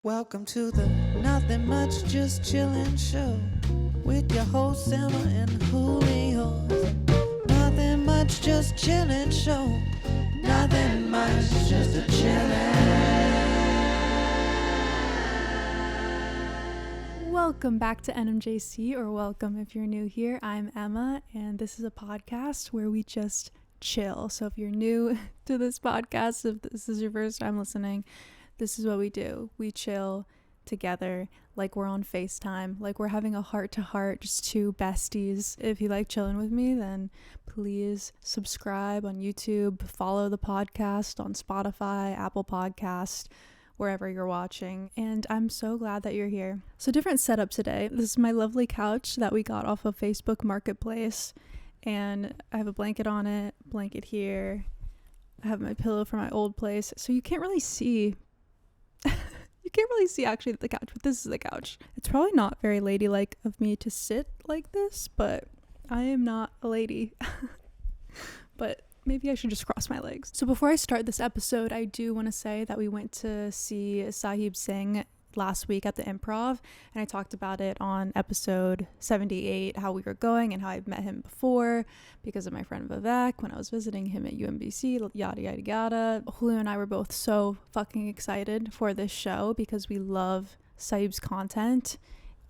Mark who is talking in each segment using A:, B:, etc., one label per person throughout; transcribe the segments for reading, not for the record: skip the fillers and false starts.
A: Welcome to the Nothing Much Just Chillin' Show with your hosts Emma and Julio. Nothing much, just chillin' show. Nothing much, just a chillin'.
B: Welcome back to NMJC, or welcome if you're new here. I'm Emma, and this is a podcast where we just chill. So if you're new to this podcast, if this is your first time listening, this is what we do. We chill together like we're on FaceTime, like we're having a heart-to-heart, just two besties. If you like chilling with me, then please subscribe on YouTube, follow the podcast on Spotify, Apple Podcast, wherever you're watching. And I'm so glad that you're here. So different setup today. This is my lovely couch that we got off of Facebook Marketplace. And I have a blanket on it, blanket here. I have my pillow from my old place. So you can't really see actually the couch, but this is the couch. It's probably not very ladylike of me to sit like this, but I am not a lady. But maybe I should just cross my legs. So before I start this episode, I do want to say that we went to see Sahib Singh last week at the Improv, and I talked about it on episode 78, how we were going and how I've met him before because of my friend Vivek when I was visiting him at UMBC, yada yada yada. Julio and I were both so fucking excited for this show because we love Sahib's content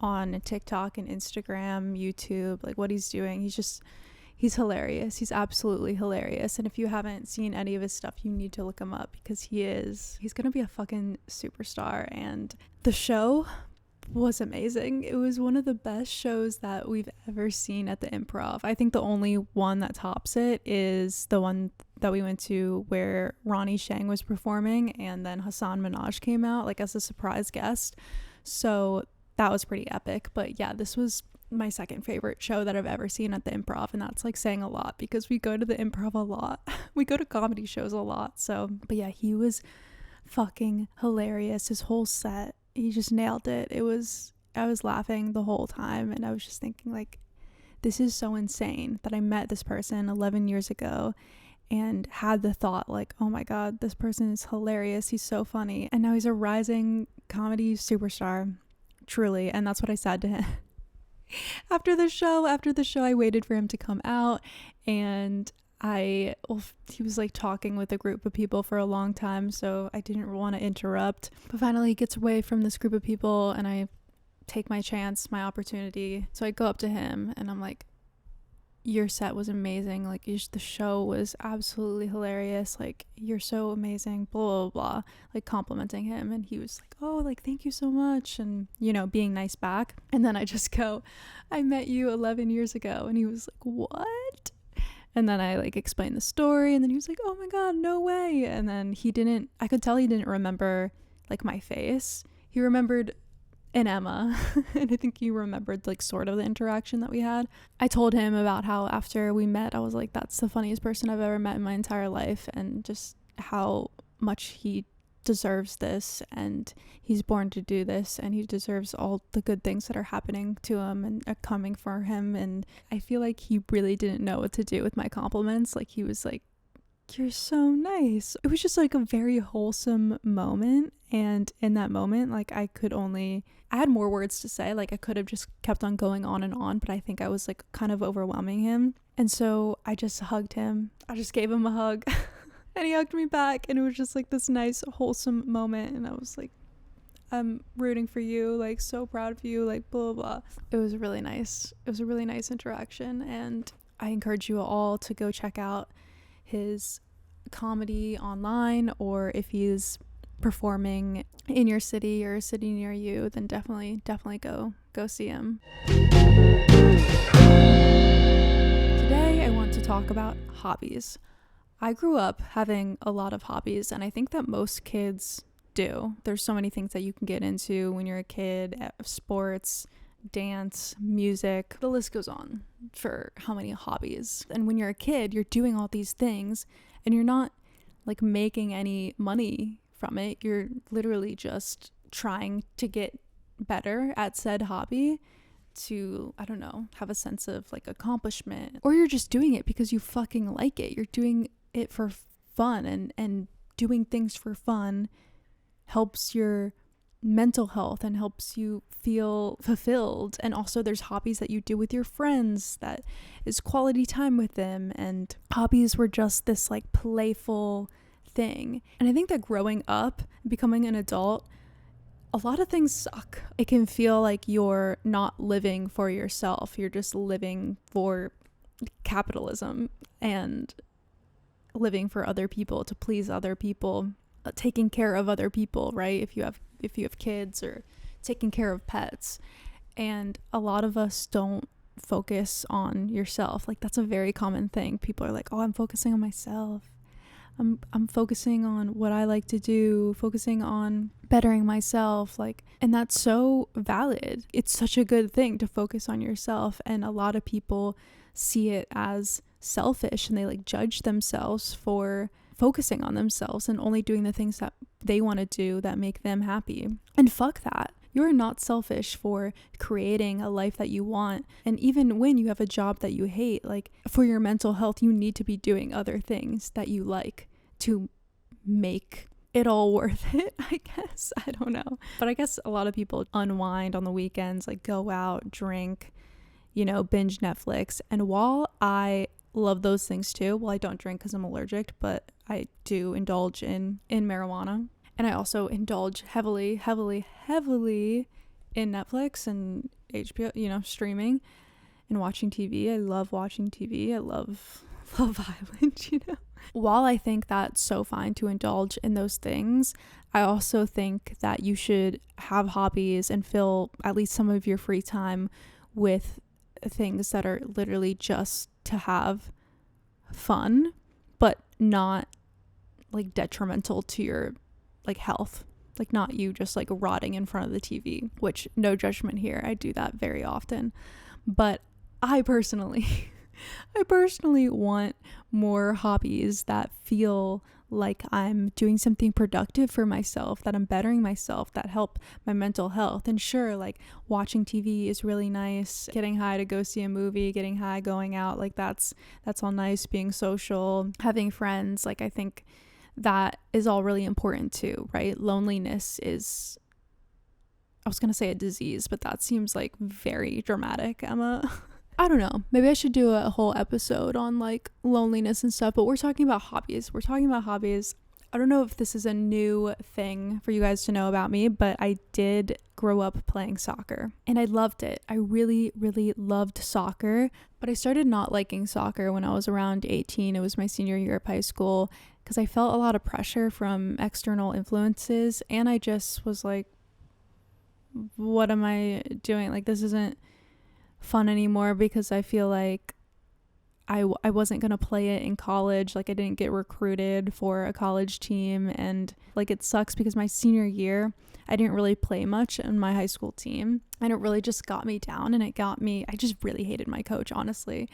B: on TikTok and Instagram, YouTube, like what he's doing. He's hilarious. He's absolutely hilarious. And if you haven't seen any of his stuff, you need to look him up because he's going to be a fucking superstar. And the show was amazing. It was one of the best shows that we've ever seen at the Improv. I think the only one that tops it is the one that we went to where Ronnie Shang was performing and then Hassan Minaj came out like as a surprise guest. So that was pretty epic. But yeah, this was my second favorite show that I've ever seen at the Improv, and that's like saying a lot because we go to the Improv a lot. We go to comedy shows a lot. So, but yeah, he was fucking hilarious. His whole set, he just nailed it. I was laughing the whole time, and I was just thinking like, this is so insane that I met this person 11 years ago and had the thought like, oh my God, this person is hilarious. He's so funny. And now he's a rising comedy superstar, truly. And that's what I said to him. After the show, I waited for him to come out, and he was like talking with a group of people for a long time, so I didn't want to interrupt. But finally he gets away from this group of people, and I take my chance, my opportunity. So I go up to him, and I'm like, your set was amazing. Like, the show was absolutely hilarious. Like, you're so amazing, blah, blah, blah. Like, complimenting him. And he was like, oh, like, thank you so much. And, you know, being nice back. And then I just go, I met you 11 years ago. And he was like, what? And then I, like, explained the story. And then he was like, oh, my God, no way. And then I could tell he didn't remember, like, my face. He remembered and Emma. And I think he remembered like sort of the interaction that we had. I told him about how after we met, I was like, that's the funniest person I've ever met in my entire life, and just how much he deserves this, and he's born to do this, and he deserves all the good things that are happening to him and are coming for him. And I feel like he really didn't know what to do with my compliments. Like, he was like, you're so nice. It was just like a very wholesome moment. And in that moment, like, I had more words to say. Like, I could have just kept on going on and on, but I think I was like kind of overwhelming him. And so I just hugged him. I just gave him a hug and he hugged me back. And it was just like this nice, wholesome moment. And I was like, I'm rooting for you, like, so proud of you, like, blah, blah, blah. It was really nice. It was a really nice interaction. And I encourage you all to go check out his comedy online, or if he's performing in your city or a city near you, then definitely go see him. Today I want to talk about hobbies. I grew up having a lot of hobbies, and I think that most kids do. There's so many things that you can get into when you're a kid: sports, dance, music, the list goes on for how many hobbies. And when you're a kid, you're doing all these things and you're not like making any money from it. You're literally just trying to get better at said hobby to, I don't know, have a sense of like accomplishment, or you're just doing it because you fucking like it. You're doing it for fun, and doing things for fun helps your mental health and helps you feel fulfilled. And also there's hobbies that you do with your friends that is quality time with them, and hobbies were just this like playful thing. And I think that growing up, becoming an adult, a lot of things suck. It can feel like you're not living for yourself, you're just living for capitalism and living for other people, to please other people, taking care of other people, right? If you have kids, or taking care of pets. And a lot of us don't focus on yourself. Like, that's a very common thing. People are like, oh, I'm focusing on myself. I'm focusing on what I like to do, focusing on bettering myself, like, and that's so valid. It's such a good thing to focus on yourself, and a lot of people see it as selfish, and they like judge themselves for focusing on themselves and only doing the things that they want to do that make them happy. And fuck that. You're not selfish for creating a life that you want. And even when you have a job that you hate, like, for your mental health, you need to be doing other things that you like to make it all worth it, I guess. I don't know. But I guess a lot of people unwind on the weekends, like go out, drink, binge Netflix. And while I love those things too, well, I don't drink because I'm allergic, but I do indulge in marijuana. And I also indulge heavily in Netflix and HBO, streaming and watching TV. I love watching TV. I love Love Island, While I think that's so fine to indulge in those things, I also think that you should have hobbies and fill at least some of your free time with things that are literally just to have fun, but not like detrimental to your like health, like not you just like rotting in front of the TV, which, no judgment here, I do that very often. But I personally want more hobbies that feel like I'm doing something productive for myself, that I'm bettering myself, that help my mental health. And sure, like watching TV is really nice, getting high to go see a movie, getting high, going out, like that's all nice, being social, having friends, like I think that is all really important too, right? Loneliness is, I was gonna say a disease, but that seems like very dramatic, Emma. I don't know. Maybe I should do a whole episode on like loneliness and stuff, but we're talking about hobbies. I don't know if this is a new thing for you guys to know about me, but I did grow up playing soccer and I loved it. I really, really loved soccer, but I started not liking soccer when I was around 18. It was my senior year of high school because I felt a lot of pressure from external influences, and I just was like, what am I doing? Like, this isn't fun anymore, because I feel like I wasn't going to play it in college. Like, I didn't get recruited for a college team, and like it sucks because my senior year I didn't really play much in my high school team, and it really just got me down, and I just really hated my coach, honestly,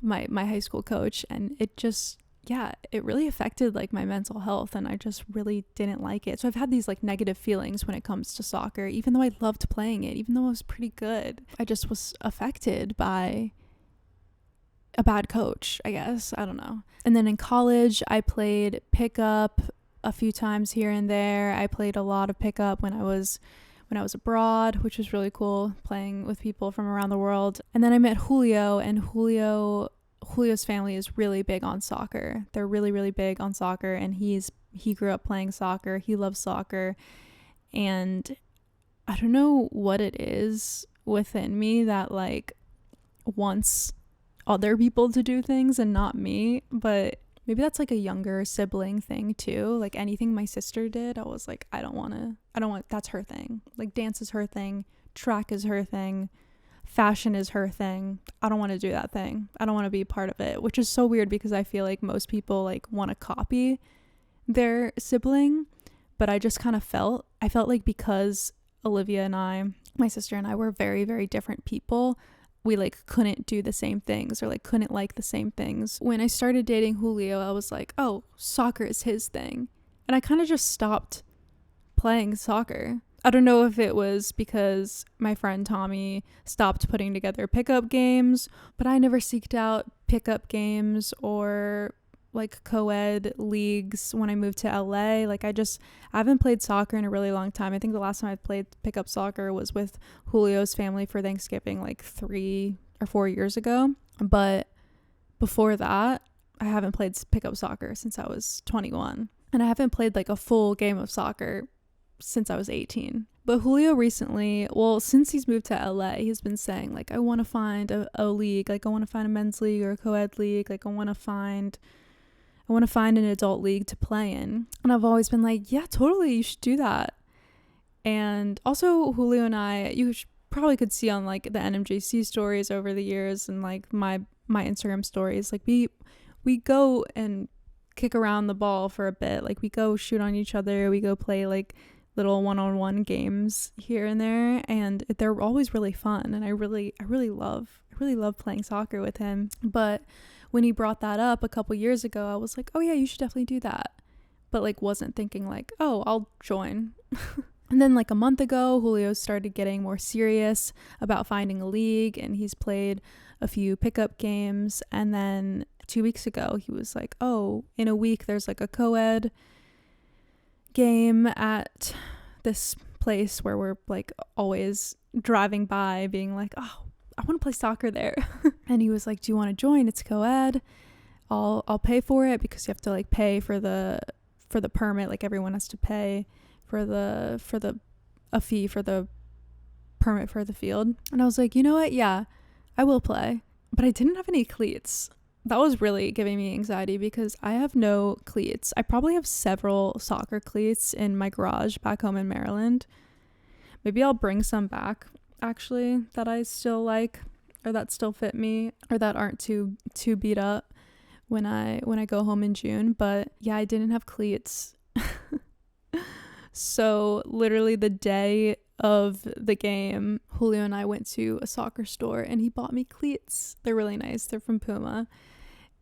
B: my high school coach, and it really affected like my mental health, and I just really didn't like it. So I've had these like negative feelings when it comes to soccer, even though I loved playing it, even though I was pretty good. I just was affected by a bad coach, I guess. I don't know. And then in college, I played pickup a few times here and there. I played a lot of pickup when I was abroad, which was really cool, playing with people from around the world. And then I met Julio, and Julio's family is really big on soccer. They're really, really big on soccer, and he grew up playing soccer. He loves soccer. And I don't know what it is within me that like wants other people to do things and not me, but maybe that's like a younger sibling thing too. Like anything my sister did, I was like, I don't want, that's her thing. Like dance is her thing, track is her thing, fashion is her thing. I don't want to do that thing. I don't want to be part of it, which is so weird because I feel like most people like want to copy their sibling, but I just kind of felt like because Olivia and I, my sister and I, were very, very different people, we like couldn't do the same things or like couldn't like the same things. When I started dating Julio, I was like, oh, soccer is his thing. And I kind of just stopped playing soccer. I don't know if it was because my friend Tommy stopped putting together pickup games, but I never seeked out pickup games or like co-ed leagues when I moved to LA. Like I haven't played soccer in a really long time. I think the last time I played pickup soccer was with Julio's family for Thanksgiving like 3 or 4 years ago. But before that, I haven't played pickup soccer since I was 21. And I haven't played like a full game of soccer since I was 18. But Julio recently, well, since he's moved to LA, he's been saying like, I want to find a league. Like I want to find a men's league or a co-ed league. Like I want to find an adult league to play in. And I've always been like, yeah, totally, you should do that. And also Julio and I, probably could see on like the NMJC stories over the years and like my Instagram stories, like we go and kick around the ball for a bit. Like we go shoot on each other. We go play like little one-on-one games here and there, and they're always really fun. And I really love playing soccer with him. But when he brought that up a couple years ago, I was like, oh yeah, you should definitely do that. But like wasn't thinking like, oh, I'll join. And then like a month ago, Julio started getting more serious about finding a league, and he's played a few pickup games. And then 2 weeks ago, he was like, oh, in a week there's like a co-ed game at this place where we're like always driving by being like, oh, I want to play soccer there. And he was like, do you want to join? It's co-ed. I'll pay for it, because you have to like pay for the permit. Like everyone has to pay for a fee for the permit for the field. And I was like, you know what? Yeah, I will play. But I didn't have any cleats. That was really giving me anxiety, because I have no cleats. I probably have several soccer cleats in my garage back home in Maryland. Maybe I'll bring some back, actually, that I still like, or that still fit me, or that aren't too beat up when I go home in June. But yeah, I didn't have cleats. So literally the day of the game, Julio and I went to a soccer store and he bought me cleats. They're really nice. They're from Puma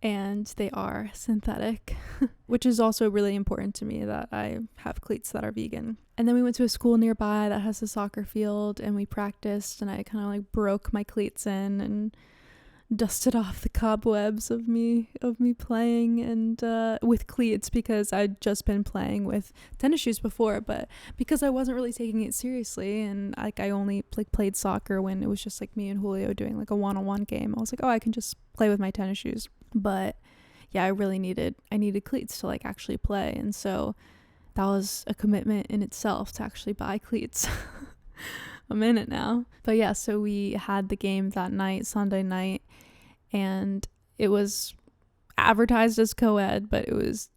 B: and they are synthetic, which is also really important to me, that I have cleats that are vegan. And then we went to a school nearby that has a soccer field and we practiced, and I kind of like broke my cleats in and dusted off the cobwebs of me playing and with cleats, because I'd just been playing with tennis shoes before, but because I wasn't really taking it seriously, and like I only like played soccer when it was just like me and Julio doing like a one-on-one game, I was like, oh, I can just play with my tennis shoes. But yeah, I needed cleats to like actually play, and so that was a commitment in itself to actually buy cleats. I'm in it now. But yeah, so we had the game that night, Sunday night, and it was advertised as co-ed, but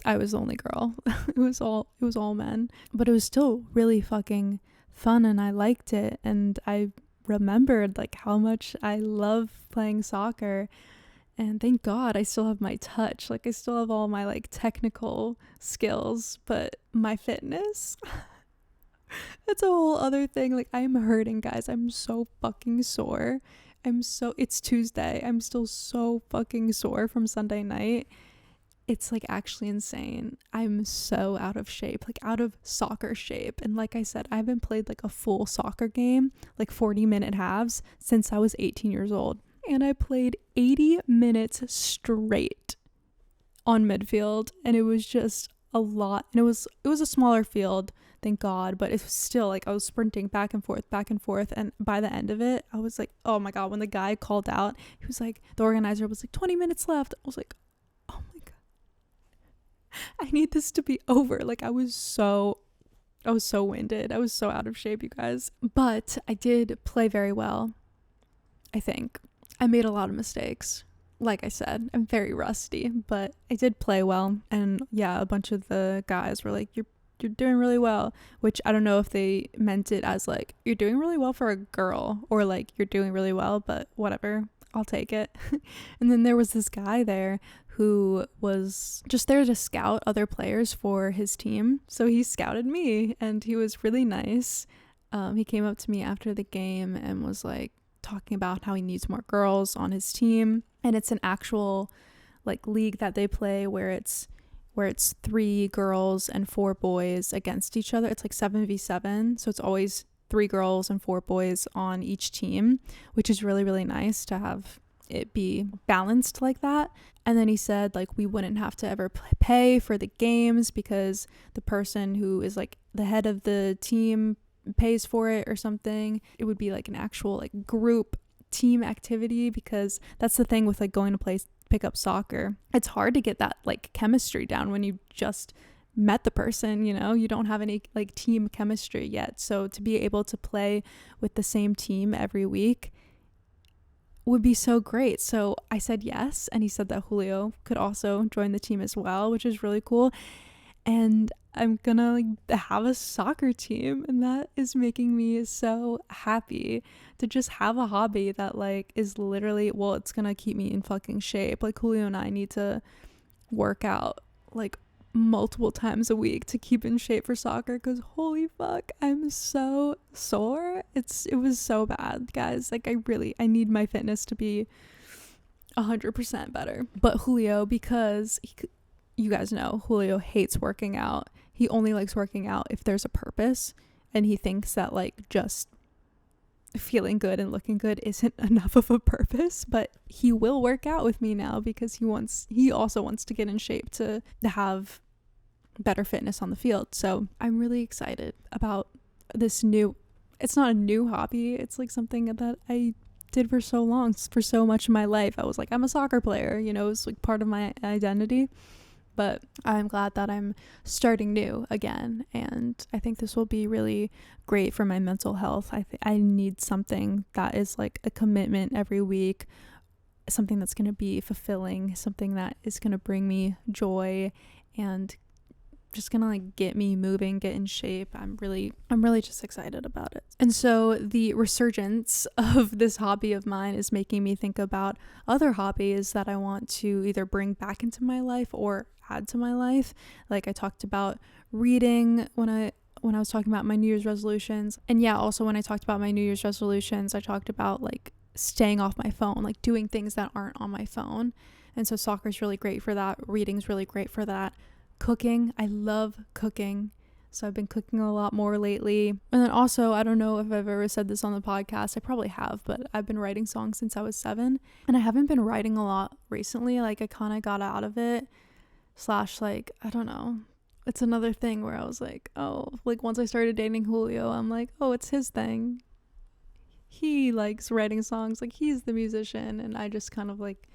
B: I was the only girl. it was all men. But it was still really fucking fun, and I liked it, and I remembered like how much I love playing soccer. And thank God I still have my touch. Like I still have all my like technical skills, but my fitness that's a whole other thing. Like I'm hurting, guys. I'm so fucking sore. It's Tuesday. I'm still so fucking sore from Sunday night. It's like actually insane. I'm so out of shape, like out of soccer shape. And like I said, I haven't played like a full soccer game, like 40-minute halves, since I was 18 years old. And I played 80 minutes straight on midfield, and it was just a lot. And it was a smaller field, thank God, but it was still like I was sprinting back and forth, and by the end of it I was like, oh my God, when the guy called out, he was like, the organizer was like, 20 minutes left. I was like, oh my God, I need this to be over. Like I was so winded. I was so out of shape, you guys. But I did play very well. I think I made a lot of mistakes. Like I said, I'm very rusty, but I did play well. And yeah, a bunch of the guys were like, you're doing really well, which I don't know if they meant it as like, you're doing really well for a girl, or like you're doing really well, but whatever, I'll take it. And then there was this guy there who was just there to scout other players for his team. So he scouted me, and he was really nice. He came up to me after the game and was like talking about how he needs more girls on his team. And it's an actual like league that they play where it's 3 girls and 4 boys against each other. It's like 7v7, so it's always 3 girls and 4 boys on each team, which is really, really nice to have it be balanced like that. And then he said like we wouldn't have to ever pay for the games because the person who is like the head of the team pays for it or something. It would be like an actual like group team activity, because that's the thing with like going to pick up soccer. It's hard to get that like chemistry down when you just met the person, you know, you don't have any like team chemistry yet. So to be able to play with the same team every week would be so great. So I said yes, and he said that Julio could also join the team as well, which is really cool. And I'm gonna like have a soccer team, and that is making me so happy to just have a hobby that like is literally, well, it's gonna keep me in fucking shape. Like Julio and I need to work out like multiple times a week to keep in shape for soccer, because holy fuck, I'm so sore. It was so bad, guys. Like I need my fitness to be 100% better. But Julio, because you guys know Julio hates working out. He only likes working out if there's a purpose, and he thinks that like just feeling good and looking good isn't enough of a purpose. But he will work out with me now because he also wants to get in shape to have better fitness on the field. So I'm really excited about this it's not a new hobby, it's like something that I did for so long, for so much of my life. I was like, I'm a soccer player, you know, it's like part of my identity. But I'm glad that I'm starting new again, and I think this will be really great for my mental health. I need something that is like a commitment every week, something that's going to be fulfilling, something that is going to bring me joy and just gonna like get me moving, get in shape. I'm really just excited about it. And so the resurgence of this hobby of mine is making me think about other hobbies that I want to either bring back into my life or add to my life. Like I talked about reading when I was talking about my New Year's resolutions. And yeah, also when I talked about my New Year's resolutions, I talked about like staying off my phone, like doing things that aren't on my phone. And so soccer's really great for that. Reading's really great for that. Cooking, I love cooking, so I've been cooking a lot more lately. And then also, I don't know if I've ever said this on the podcast, I probably have, but I've been writing songs since I was 7, and I haven't been writing a lot recently. Like I kind of got out of it, / like I don't know, it's another thing where I was like, oh, like once I started dating Julio, I'm like, oh, it's his thing, he likes writing songs, like he's the musician, and I just kind of like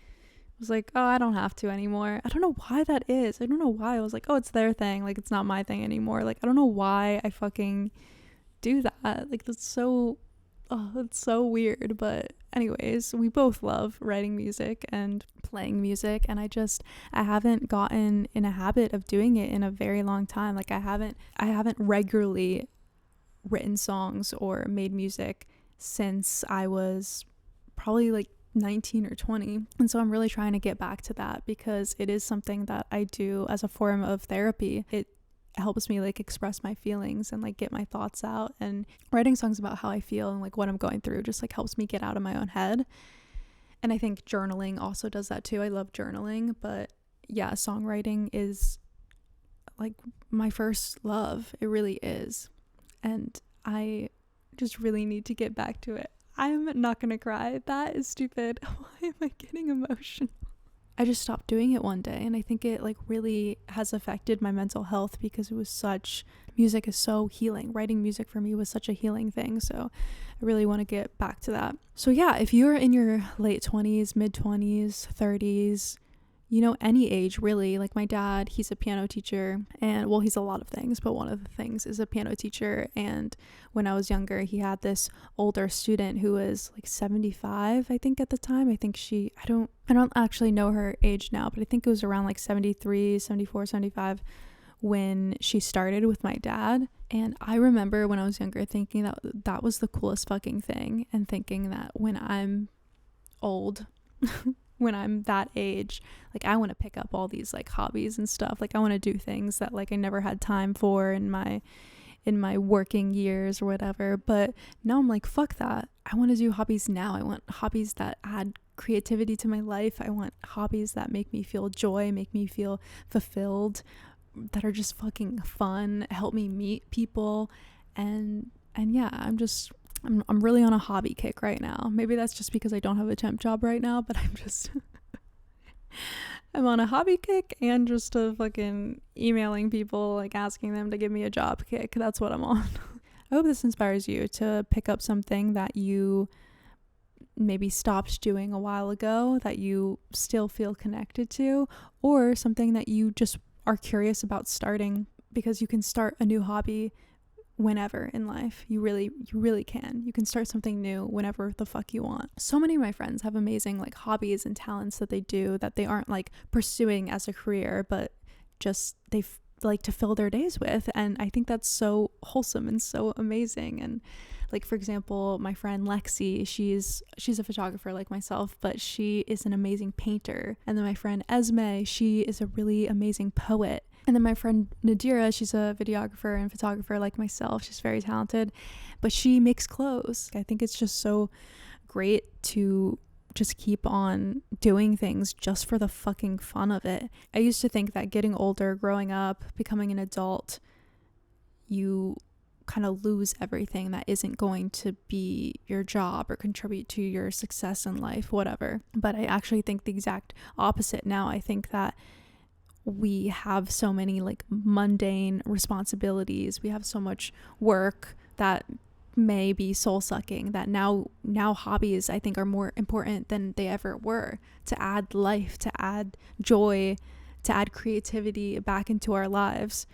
B: was like, oh, I don't have to anymore. I don't know why that is. I don't know why. I was like, oh, it's their thing, like it's not my thing anymore. Like I don't know why I fucking do that. Like that's so it's so weird. But anyways, we both love writing music and playing music, and I haven't gotten in a habit of doing it in a very long time. Like I haven't regularly written songs or made music since I was probably like 19 or 20. And so I'm really trying to get back to that, because it is something that I do as a form of therapy. It helps me like express my feelings and like get my thoughts out, and writing songs about how I feel and like what I'm going through just like helps me get out of my own head. And I think journaling also does that too. I love journaling, but yeah, songwriting is like my first love. It really is. And I just really need to get back to it. I'm not gonna cry. That is stupid. Why am I getting emotional? I just stopped doing it one day, and I think it like really has affected my mental health, because music is so healing. Writing music for me was such a healing thing. So I really want to get back to that. So yeah, if you're in your late 20s, mid 20s, 30s, you know, any age really. Like my dad, he's a piano teacher, and well, he's a lot of things, but one of the things is a piano teacher. And when I was younger, he had this older student who was like 75, I think at the time. I think I don't actually know her age now, but I think it was around like 73, 74, 75 when she started with my dad. And I remember when I was younger thinking that was the coolest fucking thing, and thinking that when I'm old when I'm that age, like I want to pick up all these like hobbies and stuff. Like I want to do things that like I never had time for in my working years or whatever. But now I'm like, fuck that. I want to do hobbies now. I want hobbies that add creativity to my life. I want hobbies that make me feel joy, make me feel fulfilled, that are just fucking fun, help me meet people. And yeah, I'm really on a hobby kick right now. Maybe that's just because I don't have a temp job right now, but I'm just I'm on a hobby kick and just a fucking emailing people, like asking them to give me a job kick. That's what I'm on. I hope this inspires you to pick up something that you maybe stopped doing a while ago that you still feel connected to, or something that you just are curious about starting, because you can start a new hobby whenever in life. You really can. You can start something new whenever the fuck you want. So many of my friends have amazing like hobbies and talents that they do that they aren't like pursuing as a career, but just they like to fill their days with. And I think that's so wholesome and so amazing. And like, for example, my friend Lexi, she's a photographer like myself, but she is an amazing painter. And then my friend Esme, she is a really amazing poet. And then my friend Nadira, she's a videographer and photographer like myself. She's very talented, but she makes clothes. I think it's just so great to just keep on doing things just for the fucking fun of it. I used to think that getting older, growing up, becoming an adult, you kind of lose everything that isn't going to be your job or contribute to your success in life, whatever. But I actually think the exact opposite now. I think that we have so many like mundane responsibilities. We have so much work that may be soul sucking, that now hobbies I think are more important than they ever were, to add life, to add joy, to add creativity back into our lives,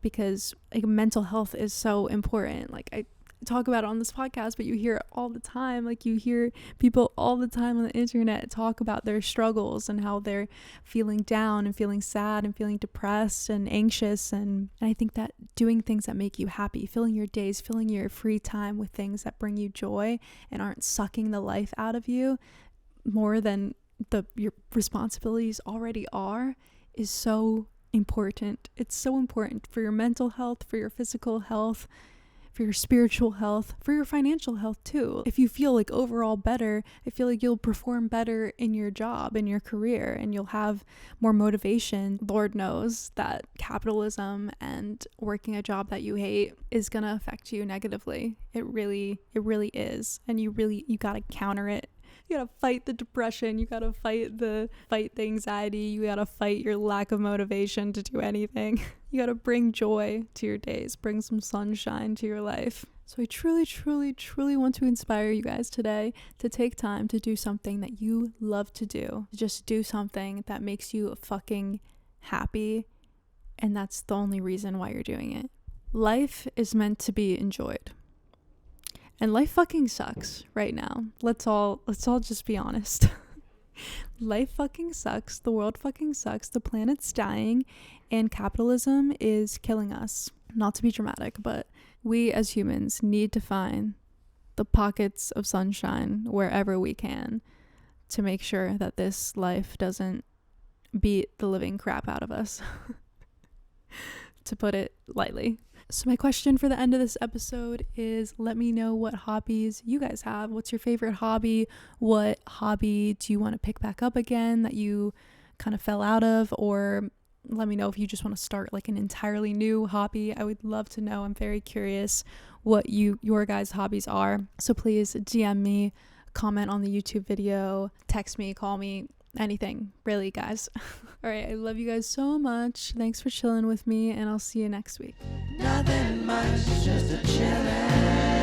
B: because like mental health is so important. Like I talk about it on this podcast, but you hear it all the time. Like you hear people all the time on the internet talk about their struggles and how they're feeling down and feeling sad and feeling depressed and anxious. And I think that doing things that make you happy, filling your days, filling your free time with things that bring you joy and aren't sucking the life out of you more than your responsibilities already are, is so important. It's so important for your mental health, for your physical health, for your spiritual health, for your financial health too. If you feel like overall better, I feel like you'll perform better in your job, in your career, and you'll have more motivation. Lord knows that capitalism and working a job that you hate is gonna affect you negatively. It really is. And you gotta counter it. You gotta fight the depression. You gotta fight the anxiety. You gotta fight your lack of motivation to do anything. You gotta bring joy to your days. Bring some sunshine to your life. So I truly want to inspire you guys today to take time to do something that you love to do. Just do something that makes you fucking happy. And that's the only reason why you're doing it. Life is meant to be enjoyed. And life fucking sucks right now. Let's all just be honest. Life fucking sucks. The world fucking sucks. The planet's dying, and capitalism is killing us. Not to be dramatic, but we as humans need to find the pockets of sunshine wherever we can to make sure that this life doesn't beat the living crap out of us, to put it lightly. So my question for the end of this episode is, let me know what hobbies you guys have. What's your favorite hobby? What hobby do you want to pick back up again that you kind of fell out of? Or let me know if you just want to start like an entirely new hobby. I would love to know. I'm very curious what your guys' hobbies are. So please DM me, comment on the YouTube video, text me, call me, anything, really, guys. All right, I love you guys so much. Thanks for chilling with me, and I'll see you next week.
A: Nothing much, just a chillin'.